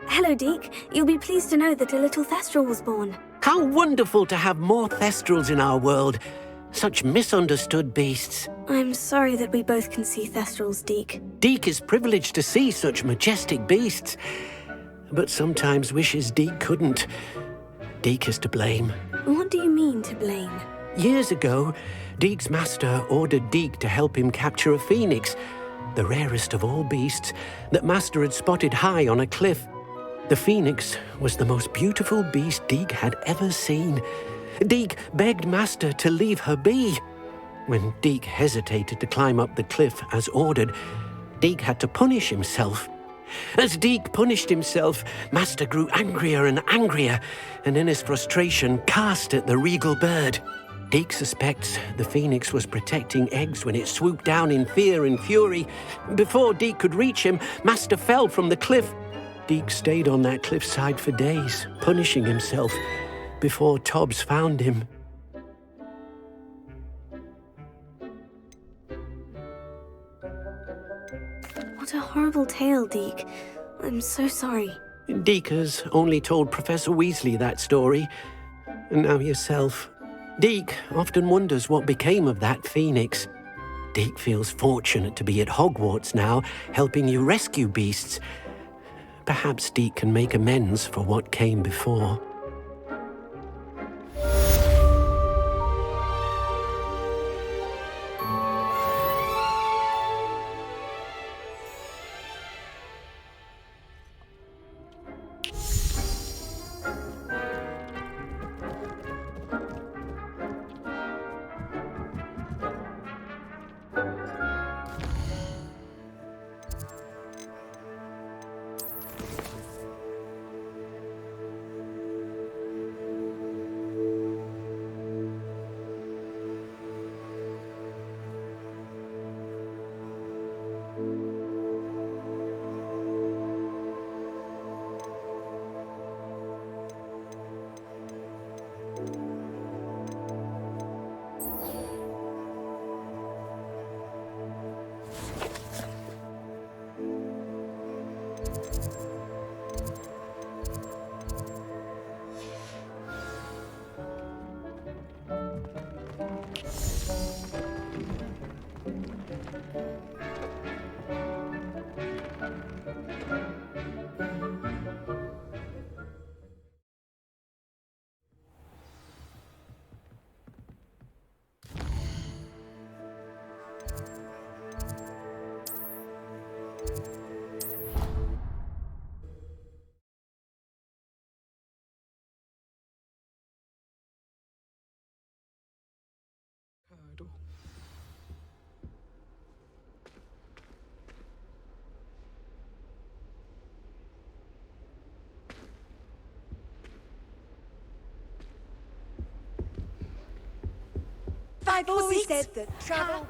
Hello, Deke. You'll be pleased to know that a little Thestral was born. How wonderful to have more Thestrals in our world. Such misunderstood beasts. I'm sorry that we both can see Thestrals, Deke. Deke is privileged to see such majestic beasts, but sometimes wishes Deke couldn't. Deke is to blame. What do you mean, to blame? Years ago, Deke's master ordered Deke to help him capture a phoenix, the rarest of all beasts that Master had spotted high on a cliff. The phoenix was the most beautiful beast Deke had ever seen. Deke begged Master to leave her be. When Deke hesitated to climb up the cliff as ordered, Deke had to punish himself. As Deke punished himself, Master grew angrier and angrier, and in his frustration cast at the regal bird. Deke suspects the phoenix was protecting eggs when it swooped down in fear and fury. Before Deke could reach him, Master fell from the cliff. Deke stayed on that cliffside for days, punishing himself, before Tobbs found him. What a horrible tale, Deke. I'm so sorry. Deke has only told Professor Weasley that story, and now yourself. Deke often wonders what became of that phoenix. Deke feels fortunate to be at Hogwarts now, helping you rescue beasts. Perhaps Deke can make amends for what came before. I've always said that travel...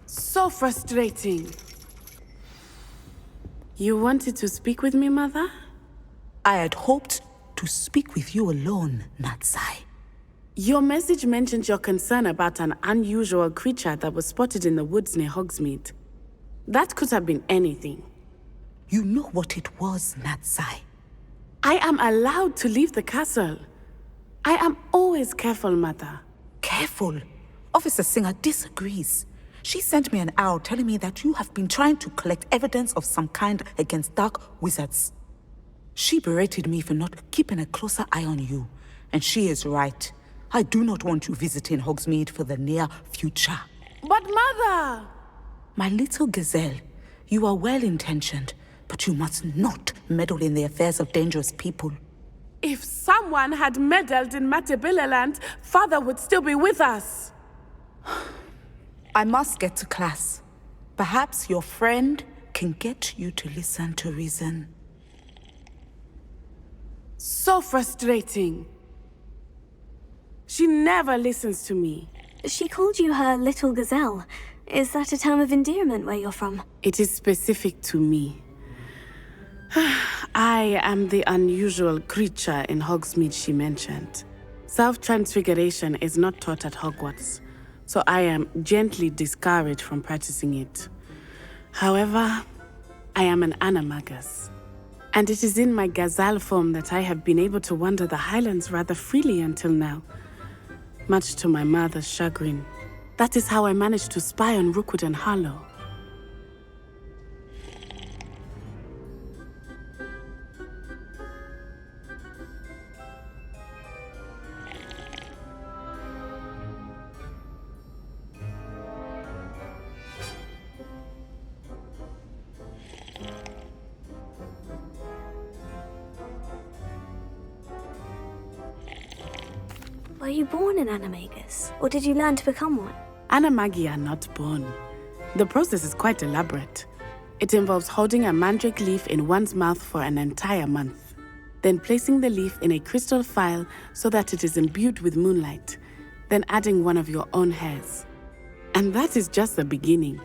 So frustrating. You wanted to speak with me, Mother? I had hoped to speak with you alone, Natsai. Your message mentioned your concern about an unusual creature that was spotted in the woods near Hogsmeade. That could have been anything. You know what it was, Natsai. I am allowed to leave the castle. I am always careful, Mother. Careful. Officer Singer disagrees. She sent me an owl telling me that you have been trying to collect evidence of some kind against dark wizards. She berated me for not keeping a closer eye on you, and she is right. I do not want you visiting Hogsmeade for the near future. But Mother! My little gazelle, you are well-intentioned, but you must not meddle in the affairs of dangerous people. If someone had meddled in Matabeleland, Father would still be with us. I must get to class. Perhaps your friend can get you to listen to reason. So frustrating. She never listens to me. She called you her little gazelle. Is that a term of endearment where you're from? It is specific to me. I am the unusual creature in Hogsmeade she mentioned. Self-transfiguration is not taught at Hogwarts, so I am gently discouraged from practicing it. However, I am an animagus, and it is in my gazelle form that I have been able to wander the Highlands rather freely until now, much to my mother's chagrin. That is how I managed to spy on Rookwood and Harlow. Were you born an animagus, or did you learn to become one? Animagi are not born. The process is quite elaborate. It involves holding a mandrake leaf in one's mouth for an entire month, then placing the leaf in a crystal phial so that it is imbued with moonlight, then adding one of your own hairs. And that is just the beginning.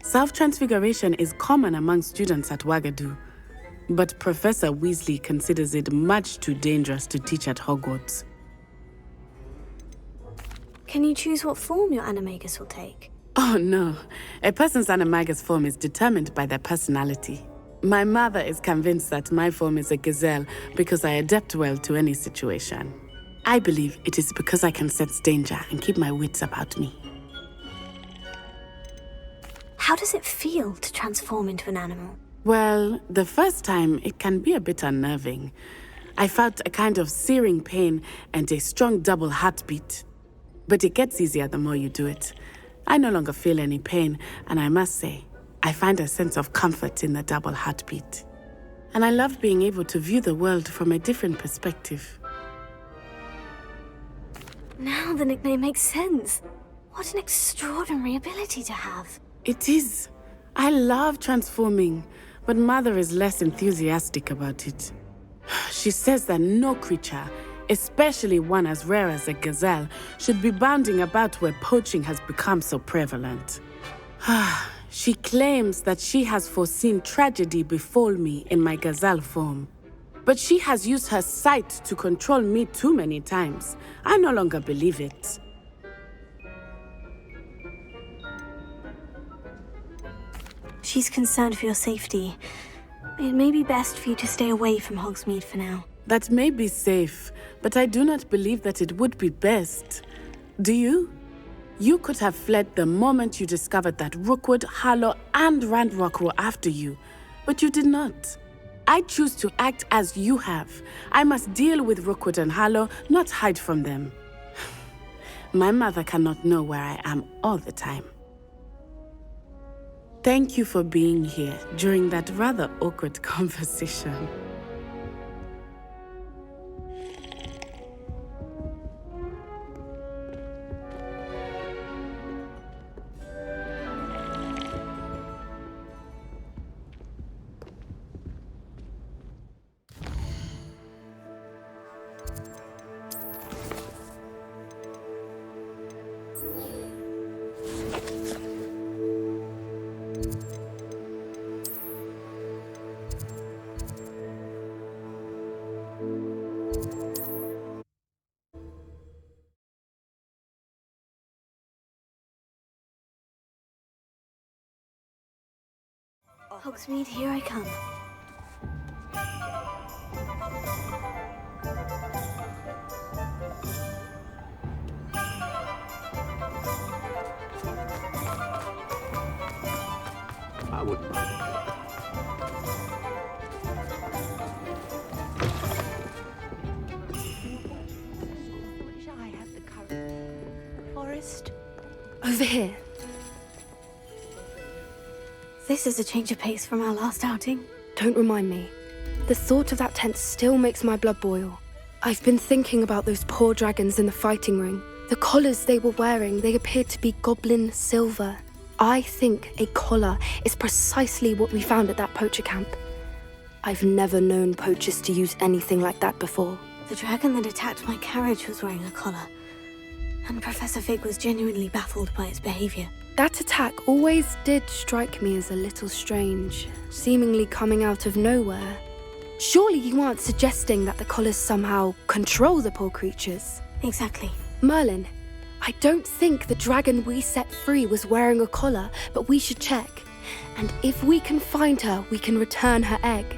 Self-transfiguration is common among students at Wagadu, but Professor Weasley considers it much too dangerous to teach at Hogwarts. Can you choose what form your animagus will take? Oh no, a person's animagus form is determined by their personality. My mother is convinced that my form is a gazelle because I adapt well to any situation. I believe it is because I can sense danger and keep my wits about me. How does it feel to transform into an animal? Well, the first time it can be a bit unnerving. I felt a kind of searing pain and a strong double heartbeat. But it gets easier the more you do it. I no longer feel any pain, and I must say, I find a sense of comfort in the double heartbeat. And I love being able to view the world from a different perspective. Now the nickname makes sense. What an extraordinary ability to have. It is. I love transforming, but Mother is less enthusiastic about it. She says that no creature, especially one as rare as a gazelle, should be bounding about where poaching has become so prevalent. She claims that she has foreseen tragedy befall me in my gazelle form. But she has used her sight to control me too many times. I no longer believe it. She's concerned for your safety. It may be best for you to stay away from Hogsmeade for now. That may be safe, but I do not believe that it would be best. Do you? You could have fled the moment you discovered that Rookwood, Harlow, and Ranrock were after you, but you did not. I choose to act as you have. I must deal with Rookwood and Harlow, not hide from them. My mother cannot know where I am all the time. Thank you for being here during that rather awkward conversation. Hogsmeade, here I come. I wouldn't mind. Wish I had the courage. Forest? Over here. This is a change of pace from our last outing. Don't remind me. The thought of that tent still makes my blood boil. I've been thinking about those poor dragons in the fighting ring. The collars they were wearing, they appeared to be goblin silver. I think a collar is precisely what we found at that poacher camp. I've never known poachers to use anything like that before. The dragon that attacked my carriage was wearing a collar. And Professor Fig was genuinely baffled by its behavior. That attack always did strike me as a little strange, seemingly coming out of nowhere. Surely you aren't suggesting that the collars somehow control the poor creatures? Exactly. Merlin, I don't think the dragon we set free was wearing a collar, but we should check. And if we can find her, we can return her egg.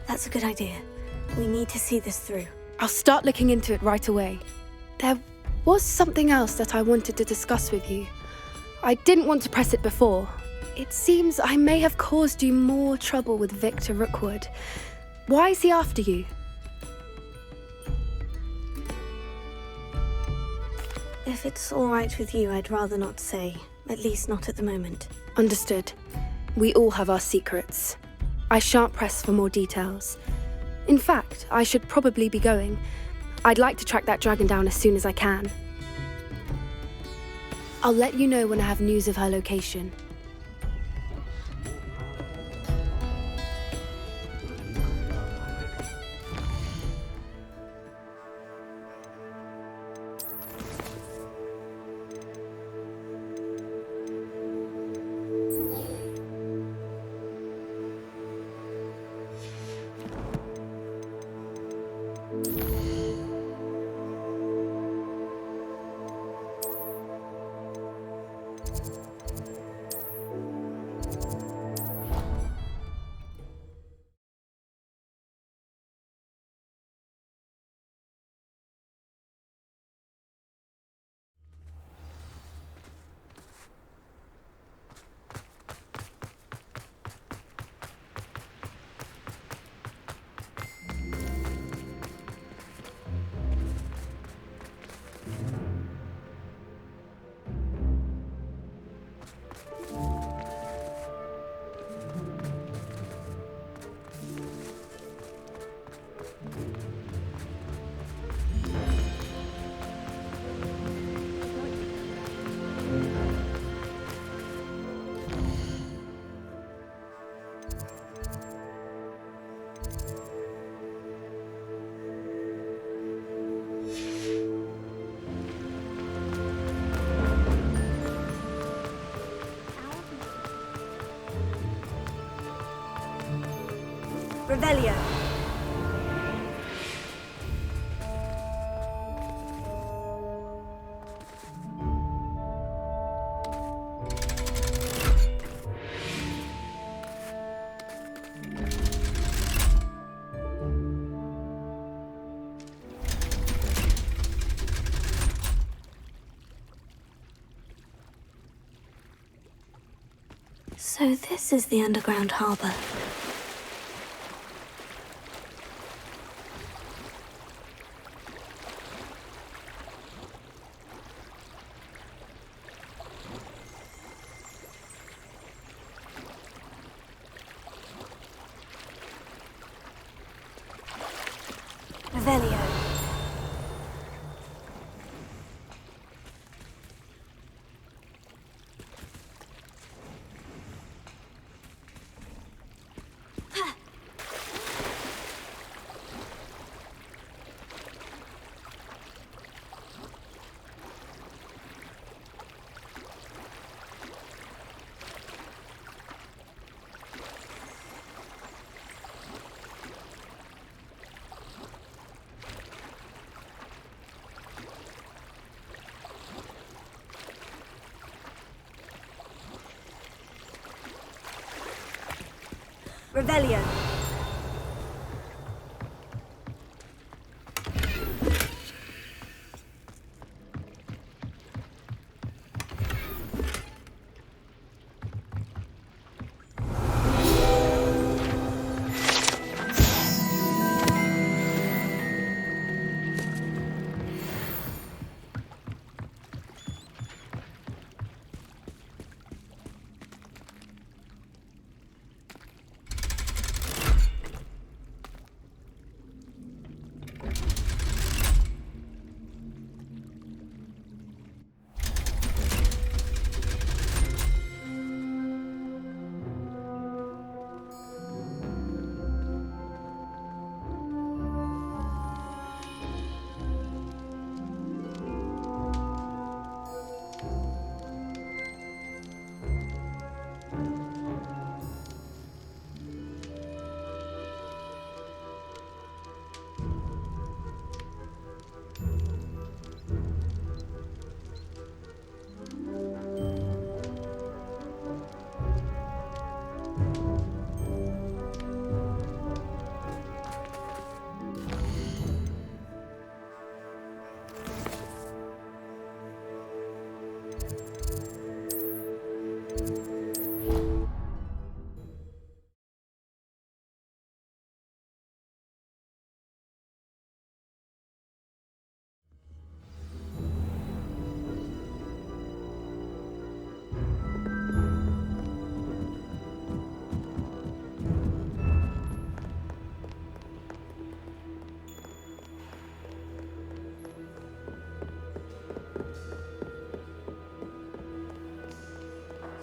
That's a good idea. We need to see this through. I'll start looking into it right away. There was something else that I wanted to discuss with you. I didn't want to press it before. It seems I may have caused you more trouble with Victor Rookwood. Why is he after you? If it's all right with you, I'd rather not say. At least not at the moment. Understood. We all have our secrets. I shan't press for more details. In fact, I should probably be going. I'd like to track that dragon down as soon as I can. I'll let you know when I have news of her location. Revelio. So this is the underground harbor. Revelio. Revelio.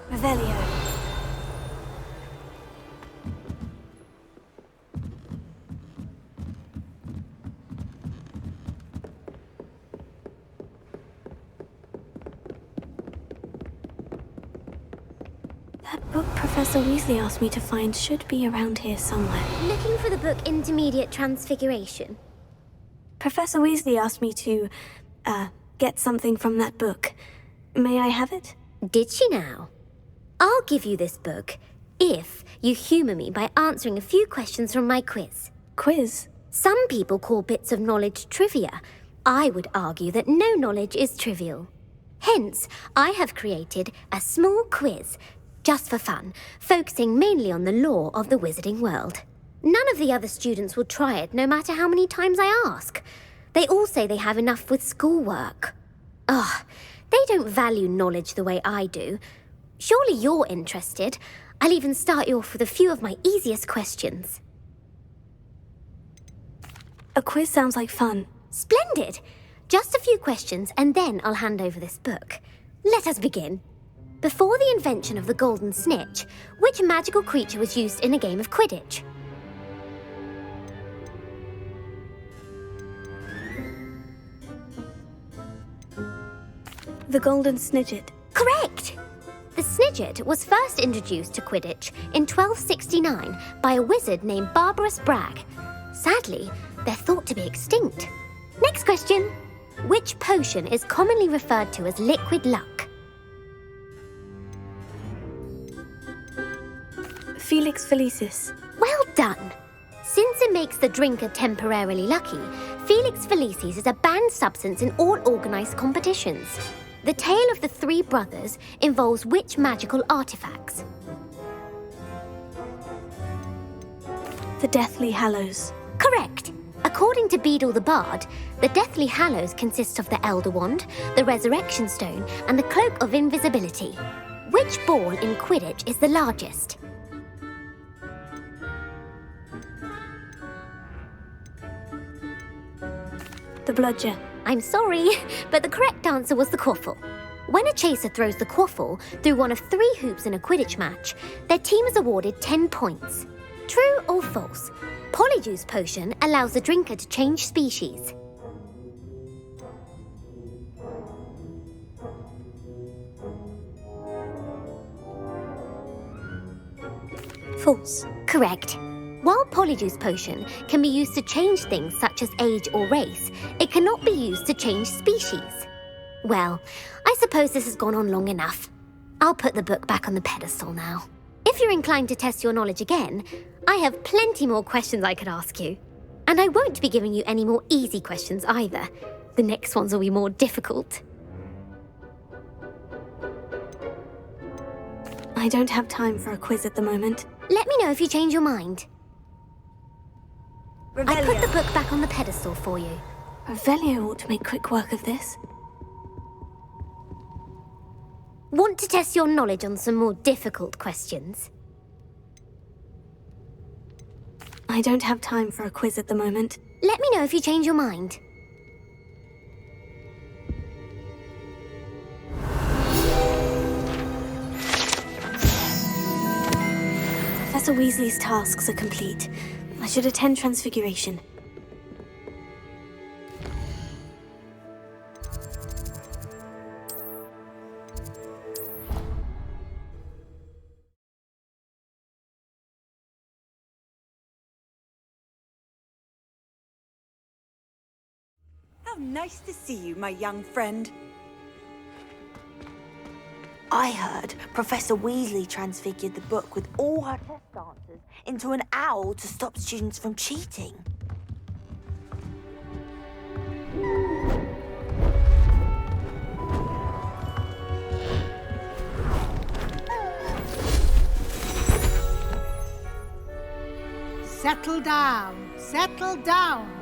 Revelio. That book Professor Weasley asked me to find should be around here somewhere. Looking for the book Intermediate Transfiguration. Professor Weasley asked me to, get something from that book. May I have it? Did she now? I'll give you this book if you humour me by answering a few questions from my quiz. Quiz? Some people call bits of knowledge trivia. I would argue that no knowledge is trivial. Hence, I have created a small quiz, just for fun, focusing mainly on the lore of the wizarding world. None of the other students will try it, no matter how many times I ask. They all say they have enough with schoolwork. Ugh, they don't value knowledge the way I do. Surely you're interested. I'll even start you off with a few of my easiest questions. A quiz sounds like fun. Splendid! Just a few questions and then I'll hand over this book. Let us begin. Before the invention of the golden snitch, which magical creature was used in a game of Quidditch? The Golden Snidget. Correct! The Snidget was first introduced to Quidditch in 1269 by a wizard named Barbarous Bragg. Sadly, they're thought to be extinct. Next question. Which potion is commonly referred to as liquid luck? Felix Felicis. Well done! Since it makes the drinker temporarily lucky, Felix Felicis is a banned substance in all organised competitions. The tale of the three brothers involves which magical artifacts? The Deathly Hallows. Correct! According to Beedle the Bard, the Deathly Hallows consists of the Elder Wand, the Resurrection Stone, and the Cloak of Invisibility. Which ball in Quidditch is the largest? The Bludger. I'm sorry, but the correct answer was the Quaffle. When a chaser throws the Quaffle through one of 3 hoops in a Quidditch match, their team is awarded 10 points. True or false? Polyjuice Potion allows the drinker to change species. False. Correct. While Polyjuice Potion can be used to change things such as age or race, it cannot be used to change species. Well, I suppose this has gone on long enough. I'll put the book back on the pedestal now. If if you're inclined to test your knowledge again, I have plenty more questions I could ask you. And I won't be giving you any more easy questions either. The next ones will be more difficult. I don't have time for a quiz at the moment. Let me know if you change your mind. I put the book back on the pedestal for you. Revelio ought to make quick work of this. Want to test your knowledge on some more difficult questions? I don't have time for a quiz at the moment. Let me know if you change your mind. Professor Weasley's tasks are complete. I should attend Transfiguration. How nice to see you, my young friend. I heard Professor Weasley transfigured the book with all her test answers into an owl to stop students from cheating. Settle down, settle down.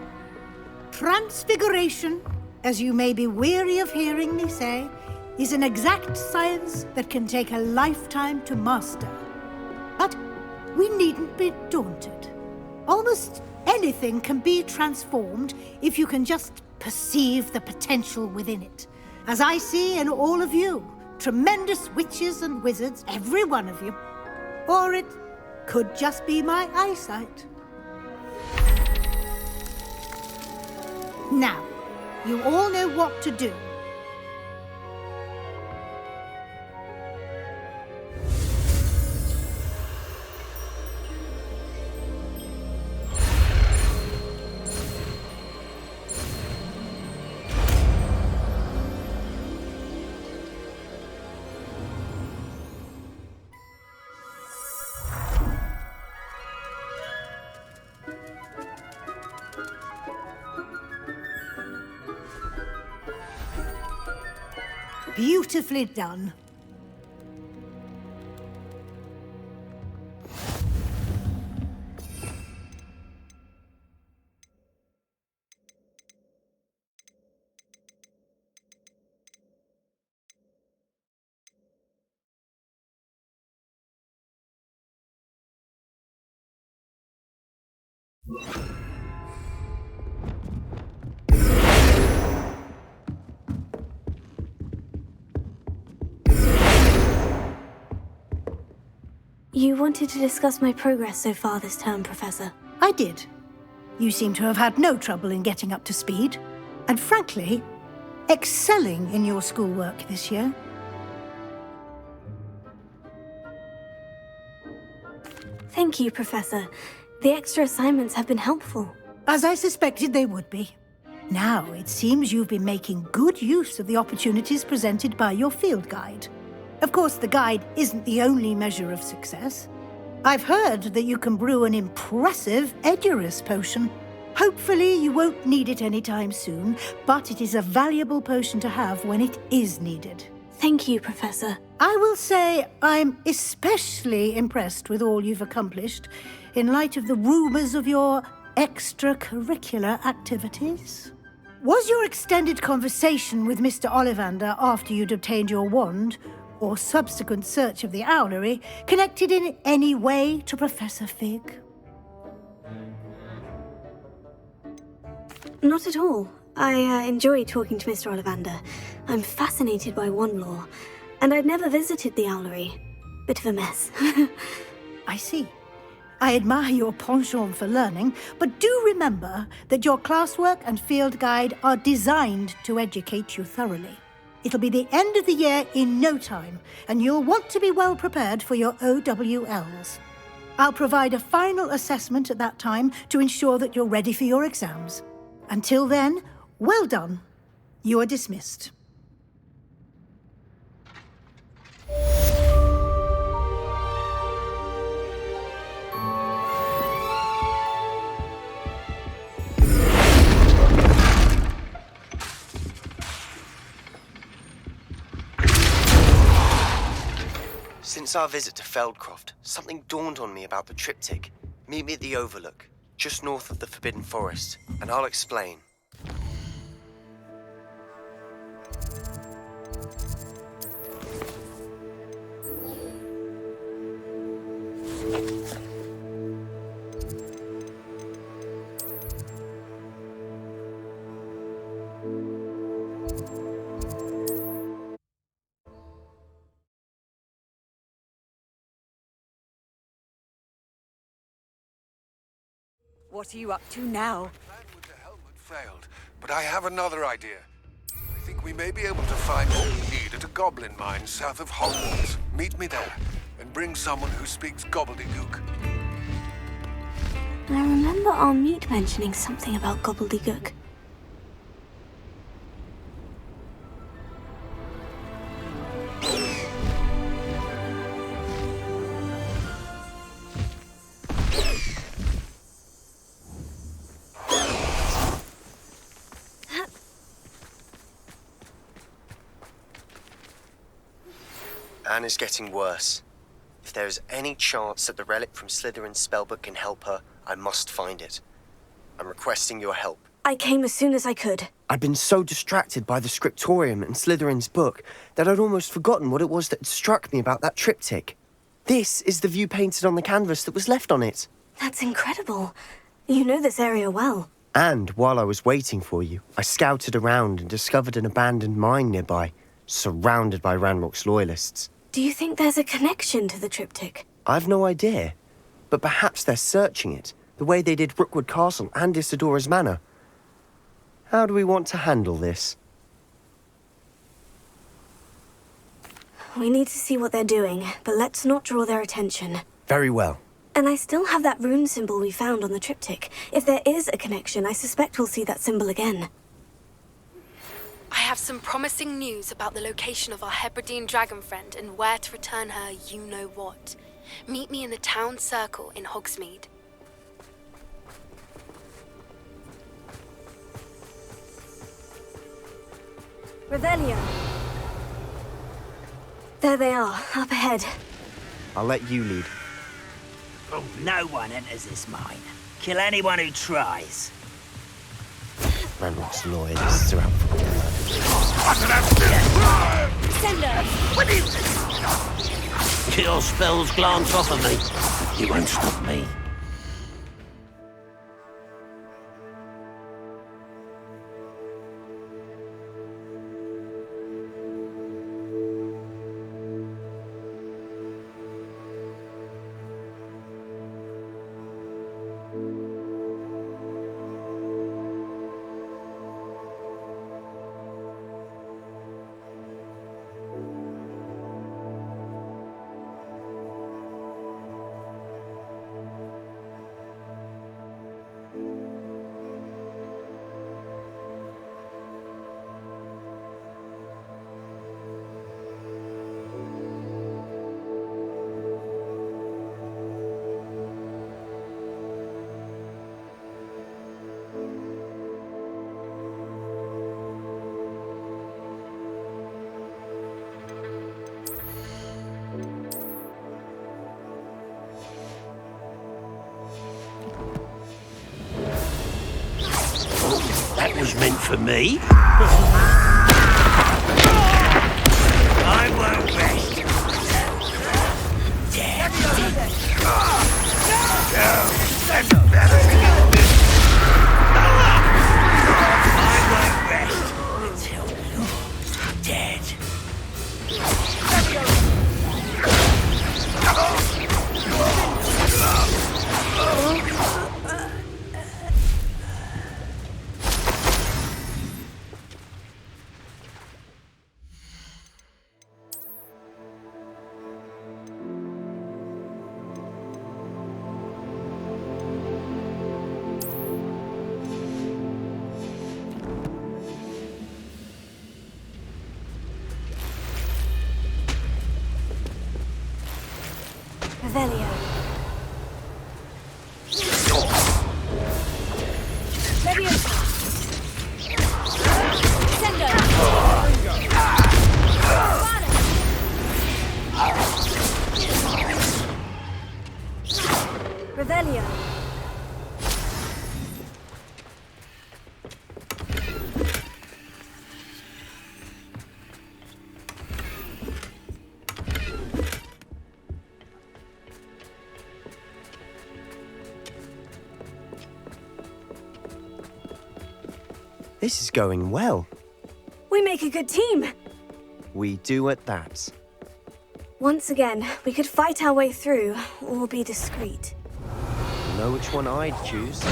Transfiguration, as you may be weary of hearing me say, is an exact science that can take a lifetime to master. But we needn't be daunted. Almost anything can be transformed if you can just perceive the potential within it. As I see in all of you, tremendous witches and wizards, every one of you. Or it could just be my eyesight. Now, you all know what to do. Beautifully done. You wanted to discuss my progress so far this term, Professor. I did. You seem to have had no trouble in getting up to speed. And frankly, excelling in your schoolwork this year. Thank you, Professor. The extra assignments have been helpful. As I suspected they would be. Now, it seems you've been making good use of the opportunities presented by your field guide. Of course, the guide isn't the only measure of success. I've heard that you can brew an impressive Edurus potion. Hopefully, you won't need it anytime soon, but it is a valuable potion to have when it is needed. Thank you, Professor. I will say I'm especially impressed with all you've accomplished in light of the rumors of your extracurricular activities. Was your extended conversation with Mr. Ollivander after you'd obtained your wand, or subsequent search of the owlery, connected in any way to Professor Fig? Not at all. I enjoy talking to Mr. Ollivander. I'm fascinated by wand lore, and I'd never visited the owlery. Bit of a mess. I see. I admire your penchant for learning, but do remember that your classwork and field guide are designed to educate you thoroughly. It'll be the end of the year in no time, and you'll want to be well prepared for your OWLs. I'll provide a final assessment at that time to ensure that you're ready for your exams. Until then, well done. You are dismissed. Since our visit to Feldcroft, something dawned on me about the triptych. Meet me at the Overlook, just north of the Forbidden Forest, and I'll explain. What are you up to now? The plan with the helmet failed, but I have another idea. I think we may be able to find what we need at a goblin mine south of Hogwarts. Meet me there, and bring someone who speaks gobbledygook. I remember our meet mentioning something about gobbledygook. Anne is getting worse. If there is any chance that the relic from Slytherin's spellbook can help her, I must find it. I'm requesting your help. I came as soon as I could. I'd been so distracted by the scriptorium and Slytherin's book that I'd almost forgotten what it was that struck me about that triptych. This is the view painted on the canvas that was left on it. That's incredible. You know this area well. And while I was waiting for you, I scouted around and discovered an abandoned mine nearby, surrounded by Ranrock's loyalists. Do you think there's a connection to the triptych? I've no idea, but perhaps they're searching it, the way they did Rookwood Castle and Isidora's Manor. How do we want to handle this? We need to see what they're doing, but let's not draw their attention. Very well. And I still have that rune symbol we found on the triptych. If there is a connection, I suspect we'll see that symbol again. I have some promising news about the location of our Hebridean dragon friend and where to return her you-know-what. Meet me in the town circle in Hogsmeade. Revelio. There they are, up ahead. I'll let you lead. No one enters this mine. Kill anyone who tries. Ranrock's loyalists are out for Your spells glance off of me. You won't stop me. That was meant for me. I won't rest. That's better to get this. I won't rest until you're dead. Revelio. Sendo! Revelio. This is going well. We make a good team. We do at that. Once again, we could fight our way through, or be discreet. You know which one I'd choose?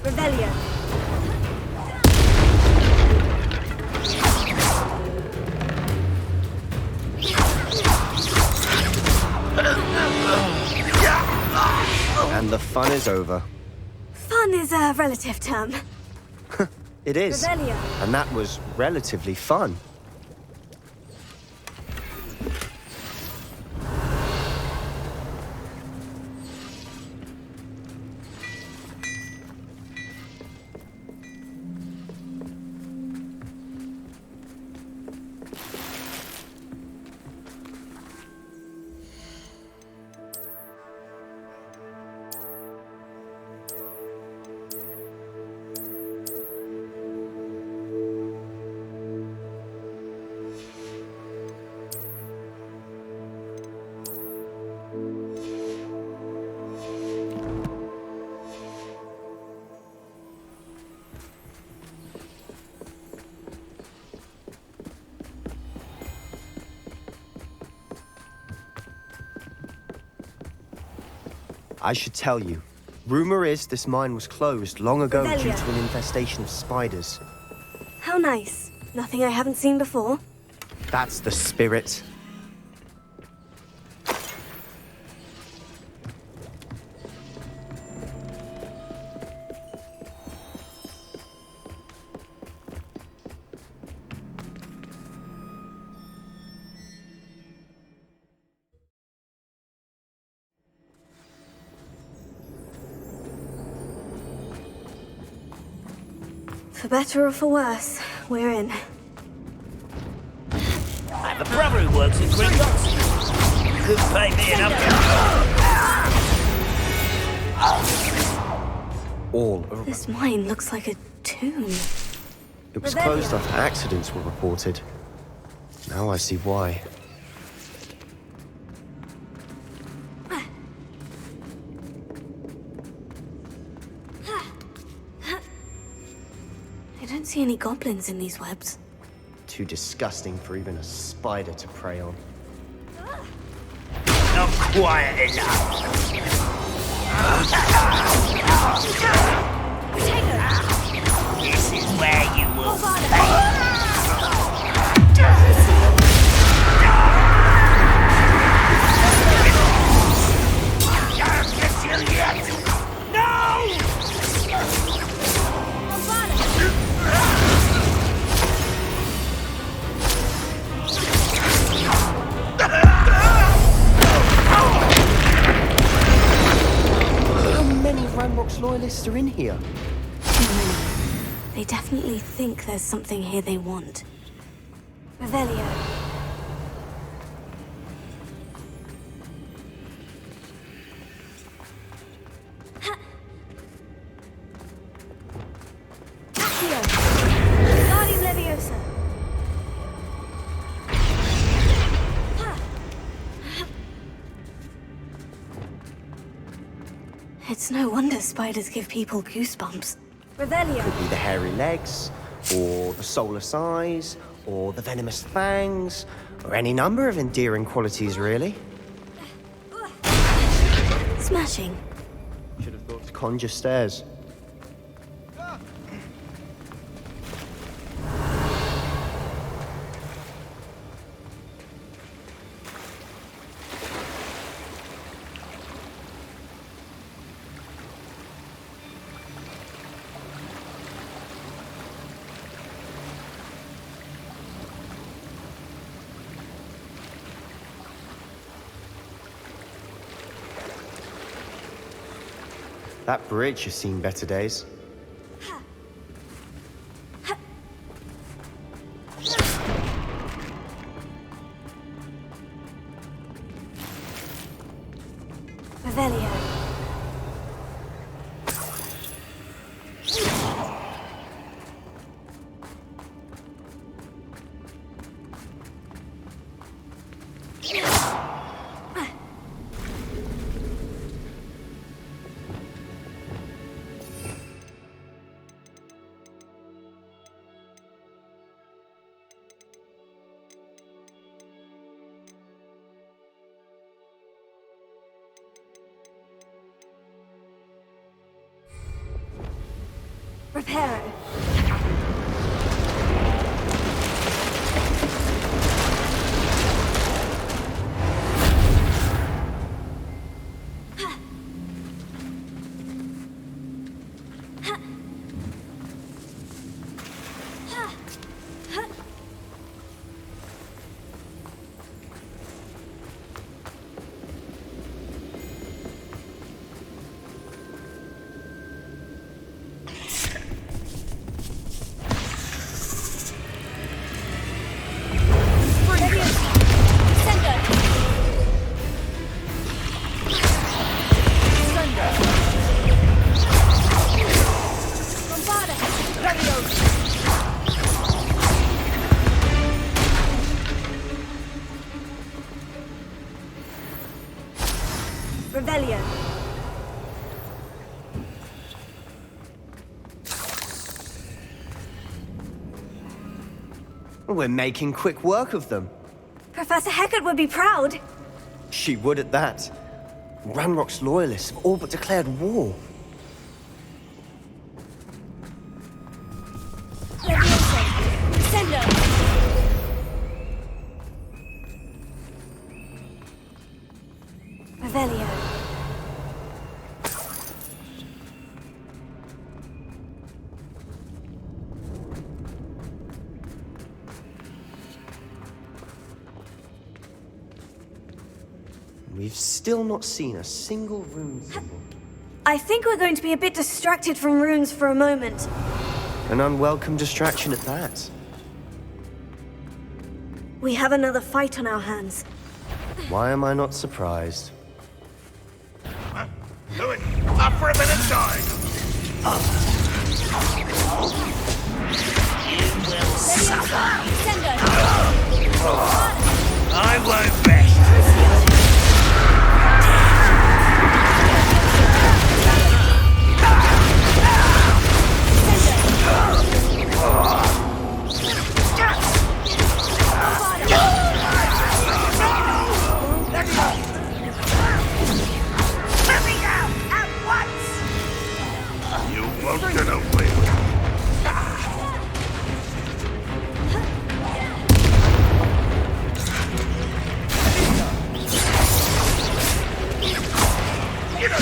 Revelio. And the fun is over. Fun is a relative term. It is. Revelio. And that was relatively fun. I should tell you. Rumor is this mine was closed long ago due to an infestation of spiders. How nice. Nothing I haven't seen before. That's the spirit. For better or for worse, we're in. I have a brother who works at Gringotts. Couldn't pay me enough to... All around. This mine looks like a tomb. It was closed after accidents were reported. Now I see why. I don't see any goblins in these webs. Too disgusting for even a spider to prey on. Not quiet enough. This is where you will pay. Ramrock's loyalists are in here. They definitely think there's something here they want. Revelio. Accio. Guardian Leviosa. It's no wonder spiders give people goosebumps. Revelio. Could be the hairy legs, or the soulless eyes, or the venomous fangs, or any number of endearing qualities, really. Smashing. Should have thought to conjure stairs. That bridge has seen better days. Revelio. Reparo. Rebellion. We're making quick work of them. Professor Hecat would be proud. She would at that. Ranrock's loyalists have all but declared war. Revelio. We've still not seen a single rune symbol. I think we're going to be a bit distracted from runes for a moment. An unwelcome distraction at that. We have another fight on our hands. Why am I not surprised? Do it! Up for a bit of time! You will suffer. I won't rest.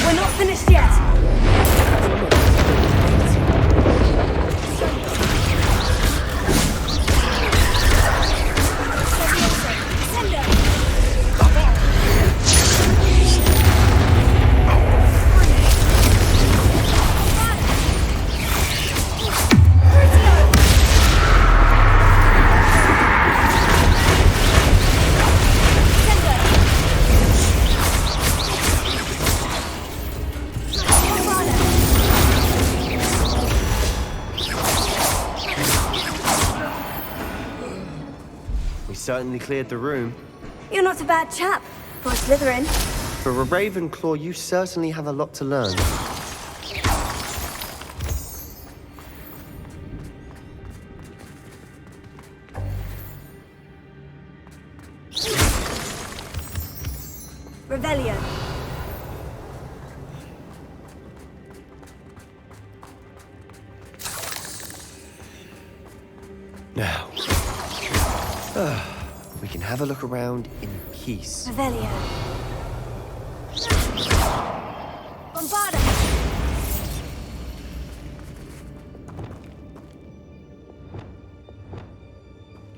We're not finished yet. Certainly cleared the room. You're not a bad chap for a Slytherin. For a Ravenclaw, you certainly have a lot to learn. Rebellion. Now. We can have a look around in peace. Revelio. Bombarda.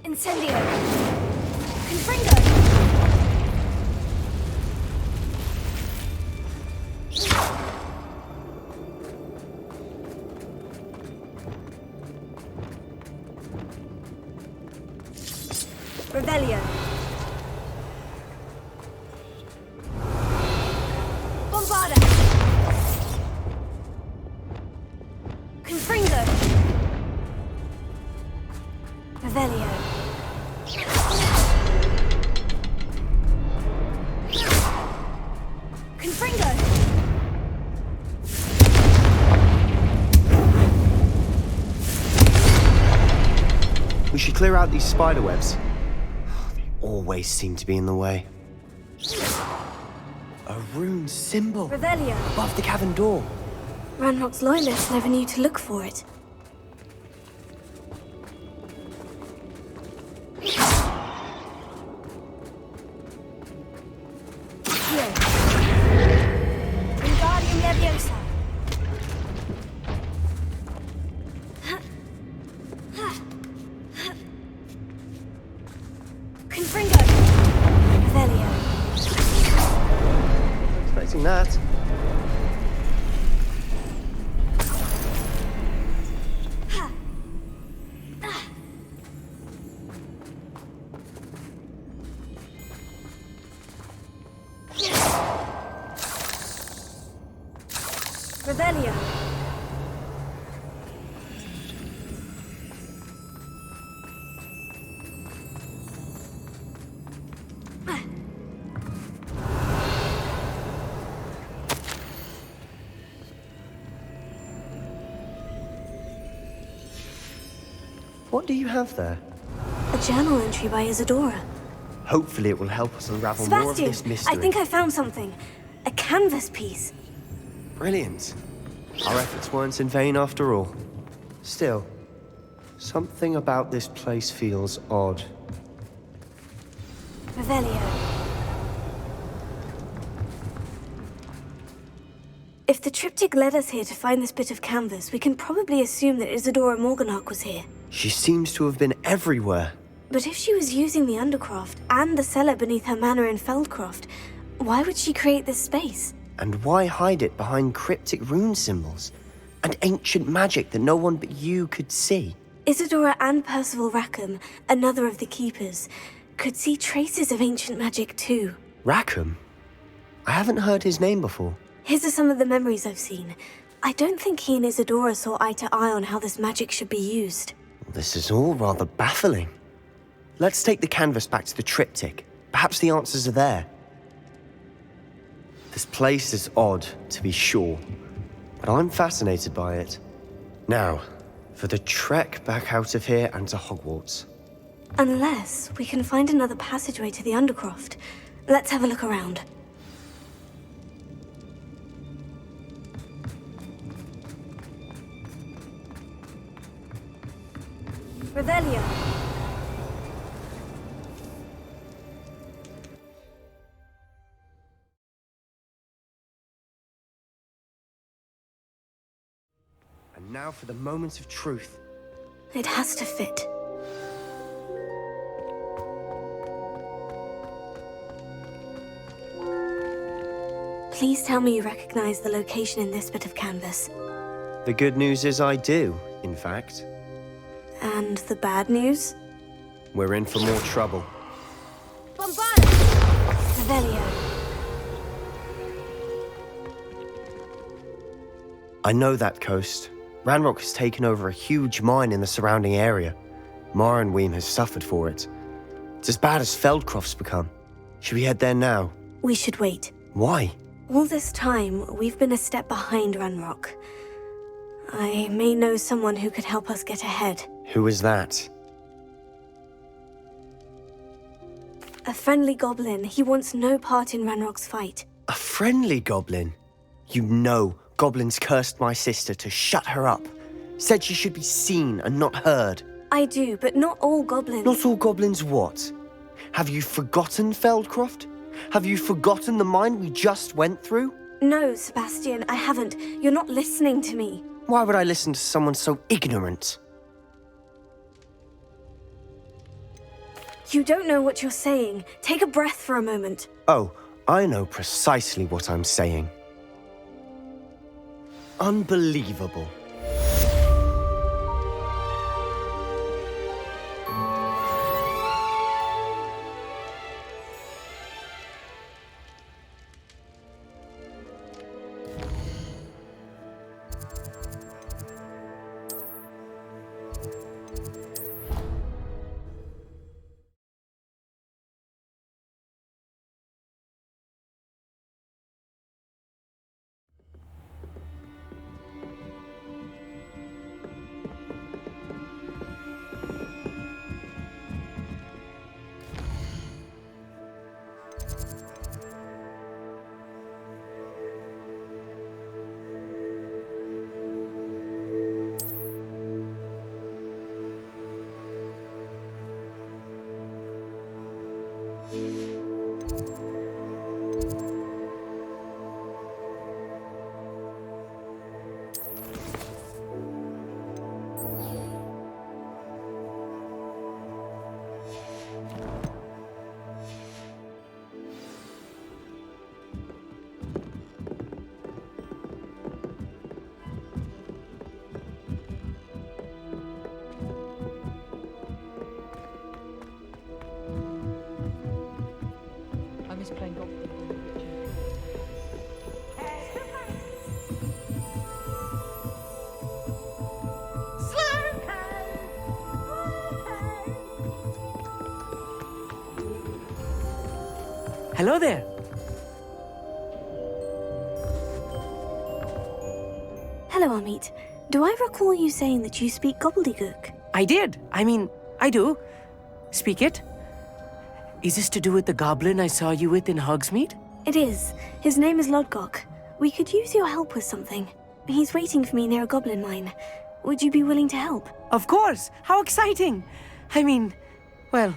Incendio. Confringo. Revelio. Bombarda. Confringo. Revelio. Confringo. We should clear out these spider webs. They always seem to be in the way. A rune symbol Revelio. above the cavern door. Ranrock's loyalists never knew to look for it. Here. Wingardium Leviosa. Confringo. Revelio. Expecting that. Revelio. What do you have there? A journal entry by Isadora. Hopefully it will help us unravel more of Sebastian, this mystery. I think I found something. A canvas piece. Brilliant. Our efforts weren't in vain after all. Still, something about this place feels odd. Revelio. If the triptych led us here to find this bit of canvas, we can probably assume that Isadora Morganach was here. She seems to have been everywhere. But if she was using the Undercroft and the cellar beneath her manor in Feldcroft, why would she create this space? And why hide it behind cryptic rune symbols? And ancient magic that no one but you could see? Isadora and Percival Rackham, another of the Keepers, could see traces of ancient magic too. Rackham? I haven't heard his name before. His are some of the memories I've seen. I don't think he and Isadora saw eye to eye on how this magic should be used. This is all rather baffling. Let's take the canvas back to the triptych. Perhaps the answers are there. This place is odd, to be sure, but I'm fascinated by it. Now, for the trek back out of here and to Hogwarts. Unless we can find another passageway to the Undercroft. Let's have a look around. Revelio. And now for the moment of truth. It has to fit. Please tell me you recognize the location in this bit of canvas. The good news is I do, in fact. And the bad news? We're in for more trouble. Bombarda! Revelio. I know that coast. Ranrock has taken over a huge mine in the surrounding area. Marrenweem has suffered for it. It's as bad as Feldcroft's become. Should we head there now? We should wait. Why? All this time, we've been a step behind Ranrock. I may know someone who could help us get ahead. Who is that? A friendly goblin. He wants no part in Ranrock's fight. A friendly goblin? You know goblins cursed my sister to shut her up. Said she should be seen and not heard. I do, but not all goblins. Not all goblins what? Have you forgotten Feldcroft? Have you forgotten the mine we just went through? No, Sebastian, I haven't. You're not listening to me. Why would I listen to someone so ignorant? You don't know what you're saying. Take a breath for a moment. Oh, I know precisely what I'm saying. Unbelievable. Hello there. Hello, Amit. Do I recall you saying that you speak gobbledygook? I did. I do. Speak it. Is this to do with the goblin I saw you with in Hogsmeade? It is. His name is Lodgok. We could use your help with something. He's waiting for me near a goblin mine. Would you be willing to help? Of course! How exciting! Well,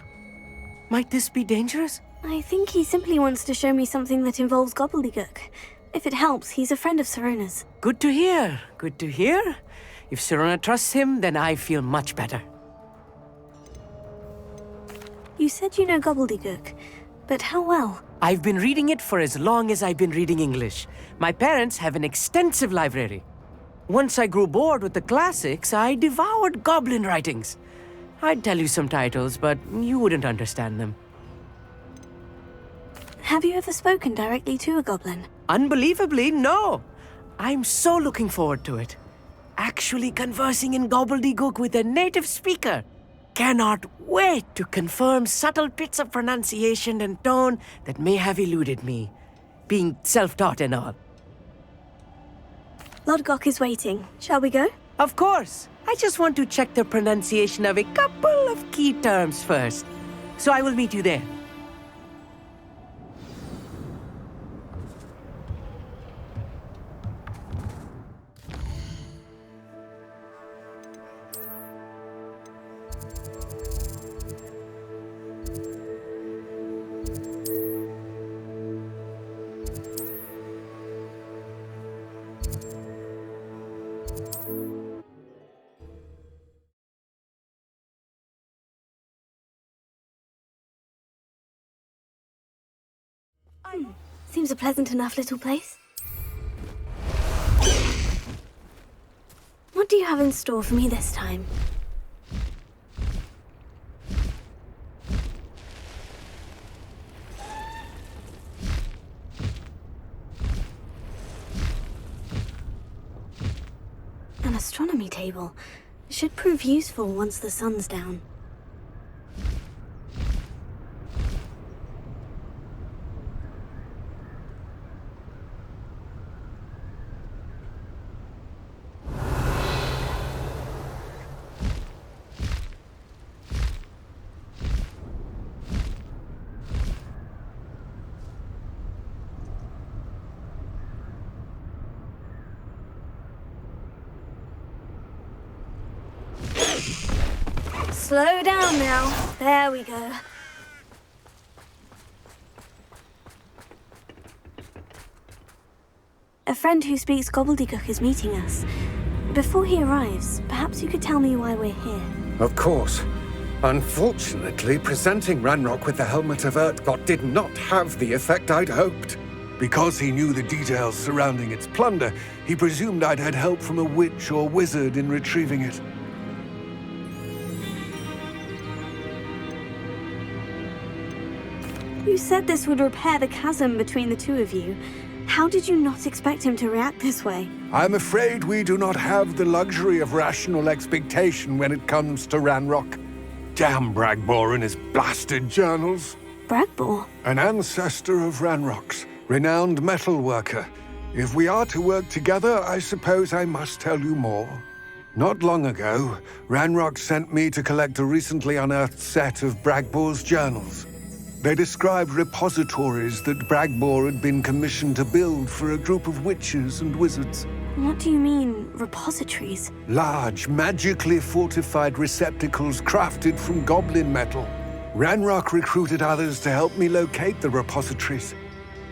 might this be dangerous? I think he simply wants to show me something that involves gobbledygook. If it helps, he's a friend of Sirona's. Good to hear. Good to hear. If Sirona trusts him, then I feel much better. You said you know gobbledygook, but how well? I've been reading it for as long as I've been reading English. My parents have an extensive library. Once I grew bored with the classics, I devoured goblin writings. I'd tell you some titles, but you wouldn't understand them. Have you ever spoken directly to a goblin? Unbelievably, no. I'm so looking forward to it. Actually conversing in gobbledygook with a native speaker. Cannot wait to confirm subtle bits of pronunciation and tone that may have eluded me, being self-taught and all. Lodgok is waiting. Shall we go? Of course. I just want to check the pronunciation of a couple of key terms first. So I will meet you there. Seems a pleasant enough little place. What do you have in store for me this time? An astronomy table. Should prove useful once the sun's down. Slow down now. There we go. A friend who speaks gobbledygook is meeting us. Before he arrives, perhaps you could tell me why we're here. Of course. Unfortunately, presenting Ranrock with the Helmet of Urtkot did not have the effect I'd hoped. Because he knew the details surrounding its plunder, he presumed I'd had help from a witch or wizard in retrieving it. You said this would repair the chasm between the two of you. How did you not expect him to react this way? I'm afraid we do not have the luxury of rational expectation when it comes to Ranrock. Damn Bragbor and his blasted journals. Bragbor? An ancestor of Ranrock's, renowned metal worker. If we are to work together, I suppose I must tell you more. Not long ago, Ranrock sent me to collect a recently unearthed set of Bragbor's journals. They described repositories that Bragbor had been commissioned to build for a group of witches and wizards. What do you mean, repositories? Large, magically fortified receptacles crafted from goblin metal. Ranrock recruited others to help me locate the repositories.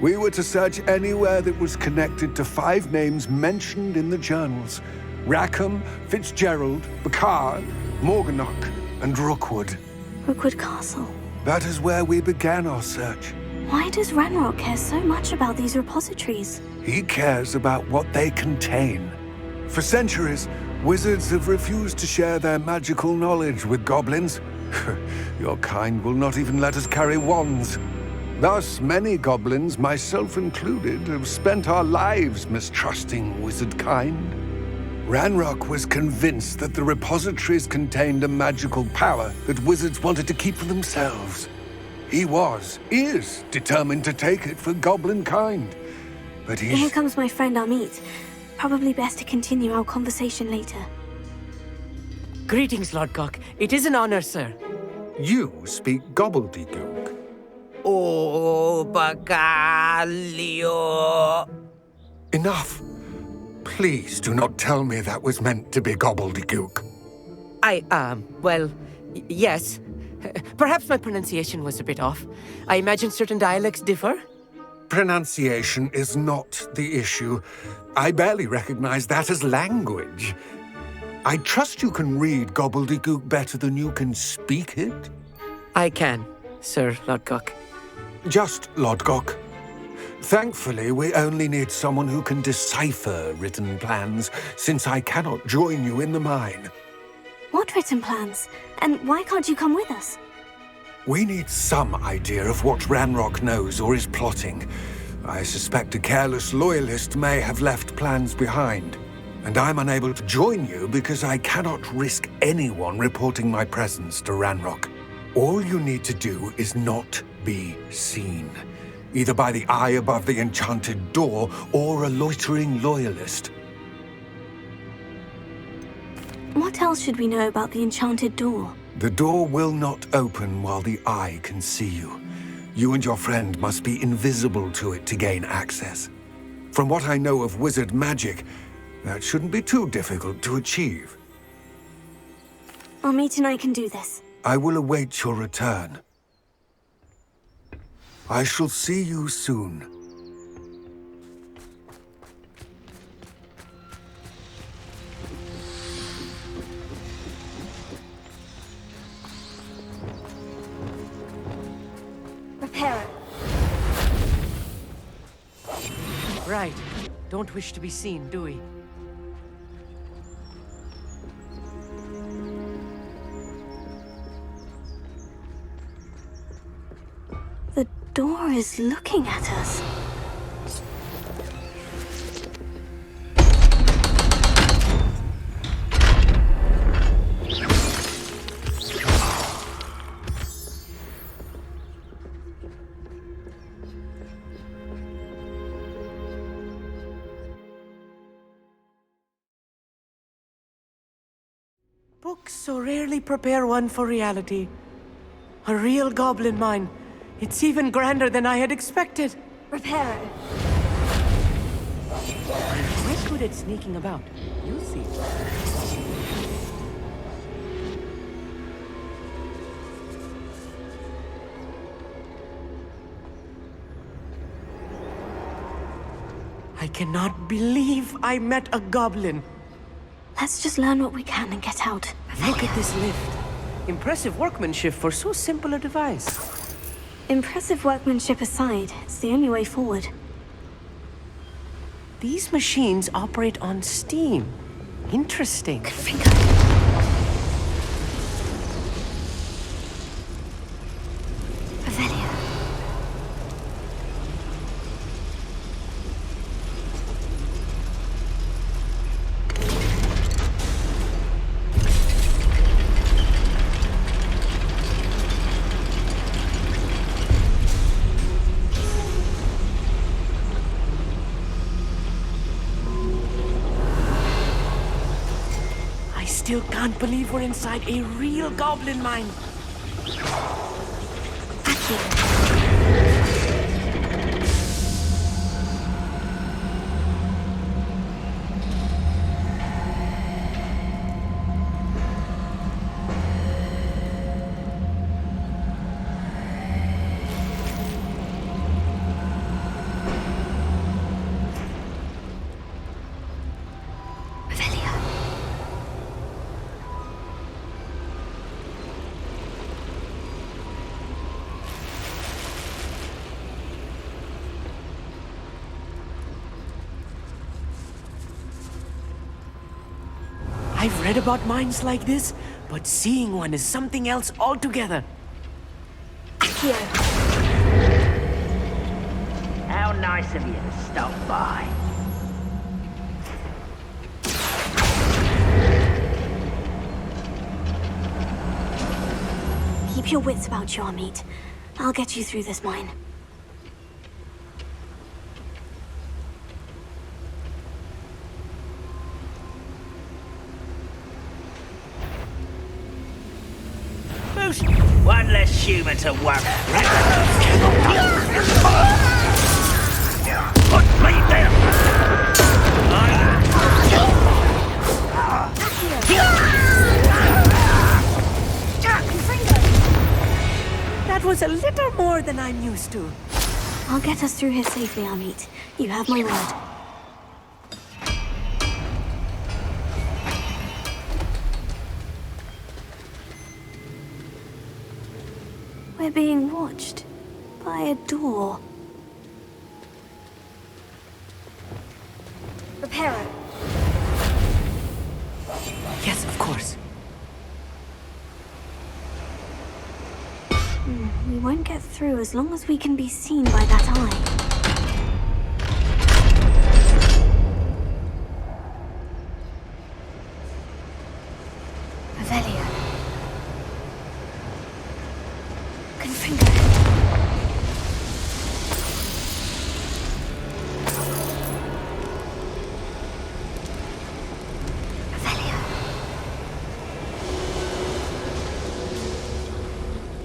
We were to search anywhere that was connected to 5 names mentioned in the journals: Rackham, Fitzgerald, Bakar, Morganach, and Rookwood. Rookwood Castle. That is where we began our search. Why does Ranrock care so much about these repositories? He cares about what they contain. For centuries, wizards have refused to share their magical knowledge with goblins. Your kind will not even let us carry wands. Thus, many goblins, myself included, have spent our lives mistrusting wizard kind. Ranrock was convinced that the repositories contained a magical power that wizards wanted to keep for themselves. He is determined to take it for goblin kind. But Here he's... comes my friend Amit. Probably best to continue our conversation later. Greetings, Lord Cock. It is an honor, sir. You speak gobbledygook. Oh, Bacalio. Enough. Please do not tell me that was meant to be gobbledygook. Yes. Perhaps my pronunciation was a bit off. I imagine certain dialects differ. Pronunciation is not the issue. I barely recognize that as language. I trust you can read gobbledygook better than you can speak it? I can, Sir Lodgok. Just Lodgok. Thankfully, we only need someone who can decipher written plans, since I cannot join you in the mine. What written plans? And why can't you come with us? We need some idea of what Ranrock knows or is plotting. I suspect a careless loyalist may have left plans behind. And I'm unable to join you because I cannot risk anyone reporting my presence to Ranrock. All you need to do is not be seen, either by the eye above the enchanted door or a loitering loyalist. What else should we know about the enchanted door? The door will not open while the eye can see you. You and your friend must be invisible to it to gain access. From what I know of wizard magic, that shouldn't be too difficult to achieve. Amit and I can do this. I will await your return. I shall see you soon. Reparo. Right. Don't wish to be seen, do we? The door is looking at us. Books so rarely prepare one for reality. A real goblin mine. It's even grander than I had expected. Reparo. I'm quite good at sneaking about. You'll see. I cannot believe I met a goblin. Let's just learn what we can and get out. Look at this lift. Impressive workmanship for so simple a device. Impressive workmanship aside, it's the only way forward. These machines operate on steam. Interesting. Good finger. Revelio. Still can't believe we're inside a real goblin mine. I've read about mines like this, but seeing one is something else altogether. Accio. How nice of you to stop by. Keep your wits about you, Amit. I'll get you through this mine. Boost! One less human to worry. Put me there! That was a little more than I'm used to. I'll get us through here safely, Amit. You have my word. We're being watched by a door. Reparo. Yes, of course. We won't get through as long as we can be seen by that eye. Revelio. Confringo.